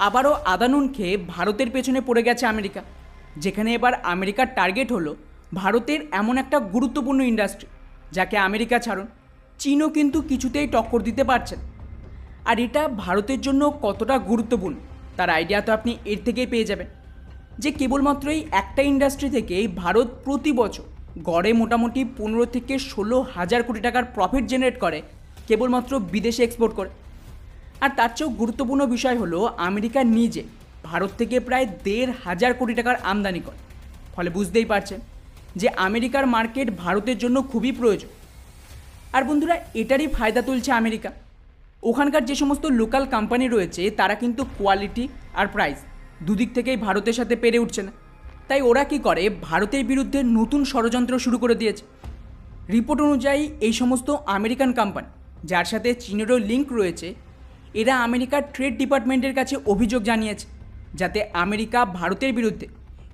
আবারও আদানুন খেয়ে ভারতের পেছনে পড়ে গেছে আমেরিকা, যেখানে এবার আমেরিকার টার্গেট হলো ভারতের এমন একটা গুরুত্বপূর্ণ ইন্ডাস্ট্রি যাকে আমেরিকা ছাড়ুন চীনও কিন্তু কিছুতেই টক্কর দিতে পারছে না। আর এটা ভারতের জন্য কতটা গুরুত্বপূর্ণ তার আইডিয়া তো আপনি এর থেকেই পেয়ে যাবেন, যে কেবলমাত্র এই একটা ইন্ডাস্ট্রি থেকেই ভারত প্রতি বছর গড়ে মোটামুটি 15 থেকে 16,000 কোটি টাকার প্রফিট জেনারেট করে কেবলমাত্র বিদেশে এক্সপোর্ট করে। আর তার চেয়েও গুরুত্বপূর্ণ বিষয় হলো আমেরিকা নিজে ভারত থেকে প্রায় 1,500 কোটি টাকার আমদানি করে। ফলে বুঝতেই পারছেন যে আমেরিকার মার্কেট ভারতের জন্য খুবই প্রয়োজন। আর বন্ধুরা, এটারই ফায়দা তুলছে আমেরিকা। ওখানকার যে সমস্ত লোকাল কোম্পানি রয়েছে তারা কিন্তু কোয়ালিটি আর প্রাইস দুদিক থেকেই ভারতের সাথে পেরে উঠছে না। তাই ওরা কি করে, ভারতের বিরুদ্ধে নতুন ষড়যন্ত্র শুরু করে দিয়েছে। রিপোর্ট অনুযায়ী এই সমস্ত আমেরিকান কোম্পানি যার সাথে চীনেরও লিঙ্ক রয়েছে, এরা আমেরিকার ট্রেড ডিপার্টমেন্টের কাছে অভিযোগ জানিয়েছে যাতে আমেরিকা ভারতের বিরুদ্ধে,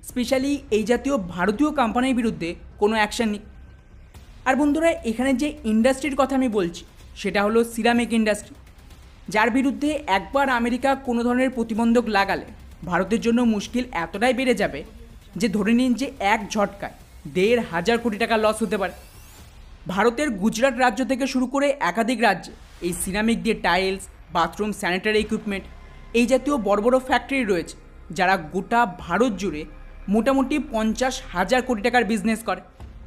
স্পেশালি এই জাতীয় ভারতীয় কোম্পানির বিরুদ্ধে কোনো অ্যাকশান নিক। আর বন্ধুরা, এখানে যে ইন্ডাস্ট্রির কথা আমি বলছি সেটা হলো সিরামিক ইন্ডাস্ট্রি, যার বিরুদ্ধে একবার আমেরিকা কোনো ধরনের প্রতিবন্ধক লাগালে ভারতের জন্য মুশকিল এতটাই বেড়ে যাবে যে ধরে নিন যে এক ঝটকায় 1,500 কোটি টাকা লস হতে পারে। ভারতের গুজরাট রাজ্য থেকে শুরু করে একাধিক রাজ্যে এই সিরামিক দিয়ে টাইলস, বাথরুম, স্যানিটারি ইকুইপমেন্ট এই জাতীয় বড় বড় ফ্যাক্টরি রয়েছে, যারা গোটা ভারত জুড়ে মোটামুটি 50,000 কোটি টাকার বিজনেস করে।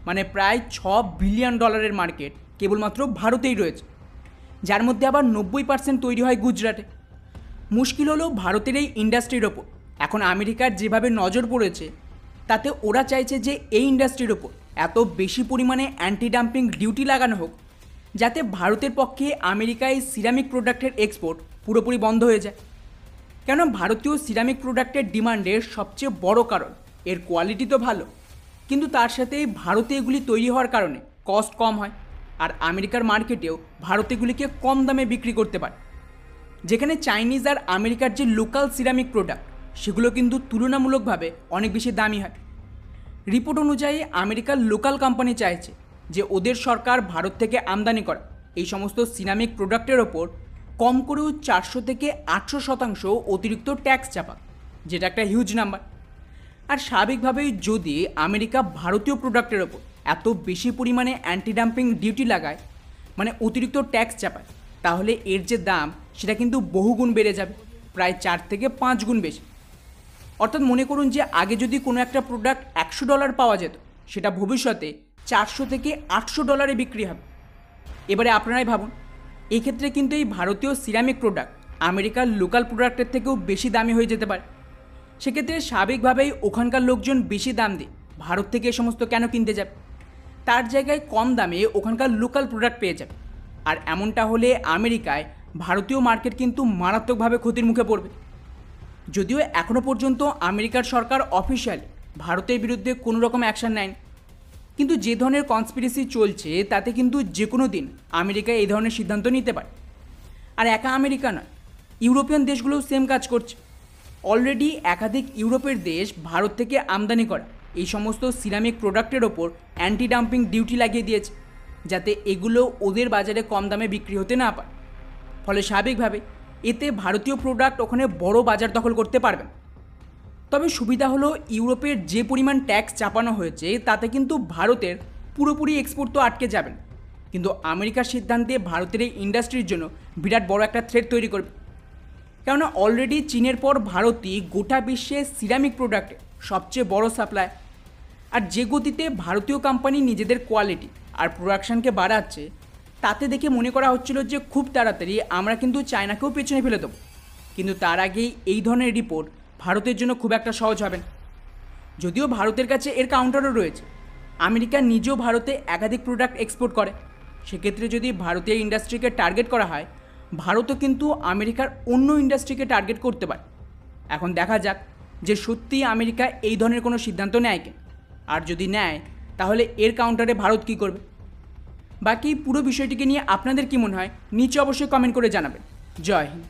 মানে প্রায় $6 বিলিয়ন মার্কেট কেবলমাত্র ভারতেই রয়েছে, যার মধ্যে আবার 90% তৈরি হয় গুজরাটে। মুশকিল হলো ভারতের এই ইন্ডাস্ট্রির ওপর এখন আমেরিকার যেভাবে নজর পড়েছে, তাতে ওরা চাইছে যে এই ইন্ডাস্ট্রির ওপর এত বেশি পরিমাণে অ্যান্টি ডাম্পিং ডিউটি লাগানো হোক যাতে ভারতের পক্ষে আমেরিকায় সিরামিক প্রোডাক্টের এক্সপোর্ট পুরোপুরি বন্ধ হয়ে যায়। কেন, ভারতীয় সিরামিক প্রোডাক্টের ডিমান্ডের সবচেয়ে বড় কারণ এর কোয়ালিটি তো ভালো, কিন্তু তার সাথে ভারতে এগুলি তৈরি হওয়ার কারণে কস্ট কম হয়, আর আমেরিকার মার্কেটেও ভারত এগুলিকে কম দামে বিক্রি করতে পারে। যেখানে চাইনিজ আর আমেরিকার যে লোকাল সিরামিক প্রোডাক্ট সেগুলো কিন্তু তুলনামূলকভাবে অনেক বেশি দামি হয়। রিপোর্ট অনুযায়ী আমেরিকার লোকাল কোম্পানি চাইছে যে ওদের সরকার ভারত থেকে আমদানি করা এই সমস্ত সিরামিক প্রোডাক্টের ওপর কম করেও 400 থেকে 800% অতিরিক্ত ট্যাক্স চাপাক, যেটা একটা হিউজ নাম্বার। আর স্বাভাবিকভাবেই যদি আমেরিকা ভারতীয় প্রোডাক্টের ওপর এত বেশি পরিমাণে অ্যান্টি ডাম্পিং ডিউটি লাগায়, মানে অতিরিক্ত ট্যাক্স চাপায়, তাহলে এর যে দাম সেটা কিন্তু বহুগুণ বেড়ে যাবে, প্রায় 4 থেকে 5 গুণ বেশি। অর্থাৎ মনে করুন যে আগে যদি কোনো একটা প্রোডাক্ট $100 পাওয়া যেত, সেটা ভবিষ্যতে 400 থেকে 800 ডলারে বিক্রি হবে। এবারে আপনারাই ভাবুন, এক্ষেত্রে কিন্তু এই ভারতীয় সিরামিক প্রোডাক্ট আমেরিকার লোকাল প্রোডাক্টের থেকেও বেশি দামি হয়ে যেতে পারে। সেক্ষেত্রে স্বাভাবিকভাবেই ওখানকার লোকজন বেশি দাম দিয়ে ভারত থেকে এ সমস্ত কেন কিনতে যাবে, তার জায়গায় কম দামে ওখানকার লোকাল প্রোডাক্ট পেয়ে যাবে। আর এমনটা হলে আমেরিকায় ভারতীয় মার্কেট কিন্তু মারাত্মকভাবে ক্ষতির মুখে পড়বে। যদিও এখনও পর্যন্ত আমেরিকার সরকার অফিসিয়ালি ভারতের বিরুদ্ধে কোনো রকম অ্যাকশান নেয়নি, কিন্তু যে ধরনের কনস্পিরেসি চলছে তাতে কিন্তু যে কোনো দিন আমেরিকা এই ধরনের সিদ্ধান্ত নিতে পারে। আর একা আমেরিকা নয়, ইউরোপিয়ান দেশগুলোও সেম কাজ করছে। অলরেডি একাধিক ইউরোপের দেশ ভারত থেকে আমদানি করা এই সমস্ত সিরামিক প্রোডাক্টের ওপর অ্যান্টি ডাম্পিং ডিউটি লাগিয়ে দিয়েছে, যাতে এগুলো ওদের বাজারে কম দামে বিক্রি হতে না পারে। ফলে স্বাভাবিকভাবে এতে ভারতীয় প্রোডাক্ট ওখানে বড় বাজার দখল করতে পারবে। তবে সুবিধা হলো ইউরোপের যে পরিমাণ ট্যাক্স চাপানো হয়েছে তাতে কিন্তু ভারতের পুরোপুরি এক্সপোর্ট তো আটকে যাবেন, কিন্তু আমেরিকার সিদ্ধান্তে ভারতের এই ইন্ডাস্ট্রির জন্য বিরাট বড় একটা থ্রেট তৈরি করবে। কেননা অলরেডি চীনের পর ভারতই গোটা বিশ্বে সিরামিক প্রোডাক্টের সবচেয়ে বড় সাপ্লাই। আর যে গতিতে ভারতীয় কোম্পানি নিজেদের কোয়ালিটি আর প্রোডাকশানকে বাড়াচ্ছে, তাতে দেখে মনে করা হচ্ছিল যে খুব তাড়াতাড়ি আমরা কিন্তু চায়নাকেও পেছনে ফেলে দেবো। কিন্তু তার আগেই এই ধরনের রিপোর্ট ভারতের জন্য খুব একটা সহজ হবে না। যদিও ভারতের কাছে এর কাউন্টারও রয়েছে, আমেরিকা নিজেও ভারতে একাধিক প্রোডাক্ট এক্সপোর্ট করে। সেক্ষেত্রে যদি ভারতীয় ইন্ডাস্ট্রিকে টার্গেট করা হয়, ভারতও কিন্তু আমেরিকার অন্য ইন্ডাস্ট্রিকে টার্গেট করতে পারে। এখন দেখা যাক যে সত্যিই আমেরিকা এই ধরনের কোনো সিদ্ধান্ত নেয় কি, আর যদি নেয় তাহলে এর কাউন্টারে ভারত কী করবে। বাকি পুরো বিষয়টিকে নিয়ে আপনাদের কী মনে হয় নিচে অবশ্যই কমেন্ট করে জানাবেন। জয় হিন্দ।